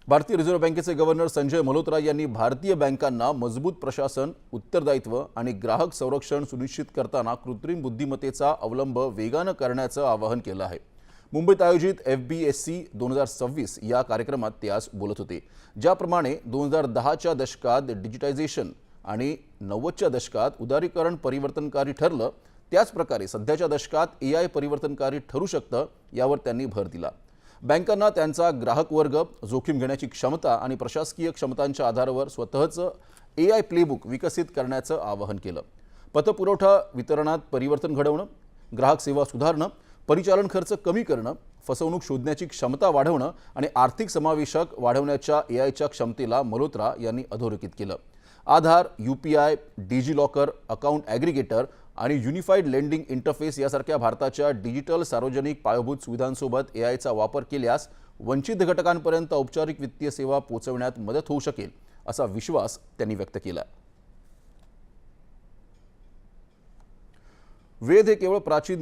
भारतीय रिझर्व्ह बँकेचे गव्हर्नर संजय मल्होत्रा यांनी भारतीय बँकांना मजबूत प्रशासन, उत्तरदायित्व आणि ग्राहक संरक्षण सुनिश्चित करताना कृत्रिम बुद्धिमत्तेचा अवलंब वेगानं करण्याचं आवाहन केलं आहे। मुंबईत आयोजित FBSC 2026 या कार्यक्रमात ते आज बोलत होते। ज्याप्रमाणे 2010च्या दशकात डिजिटायझेशन आणि 90च्या दशकात उदारीकरण परिवर्तनकारी ठरलं, त्याच प्रकारे सध्याच्या दशकात AI परिवर्तनकारी ठरू शकतं, यावर त्यांनी भर दिला। बँकांना त्यांचा ग्राहक वर्ग, जोखीम घेण्याची क्षमता आणि प्रशासकीय क्षमतांच्या आधारावर स्वतःचं AI प्लेबुक विकसित करण्याचं आवाहन केलं। पतपुरवठा वितरणात परिवर्तन घडवणं, ग्राहक सेवा सुधारणं, परिचालन खर्च कमी करणं, फसवणूक शोधण्याची क्षमता वाढवणं आणि आर्थिक समावेशक वाढवण्याच्या AIच्या क्षमतेला मल्होत्रा यांनी अधोरेखित केलं। आधार, UPI, डिजिलॉकर, अकाउंट ॲग्रिगेटर आणि युनिफाईड लेंडिंग इंटरफेस यासारख्या भारताच्या डिजिटल सार्वजनिक पायाभूत सुविधांसोबत AIचा वापर केल्यास वंचित घटकांपर्यंत औपचारिक वित्तीय सेवा पोहोचवण्यात मदत होऊ शकेल, असा विश्वास त्यांनी व्यक्त केला। वेद हे केवळ प्राचीन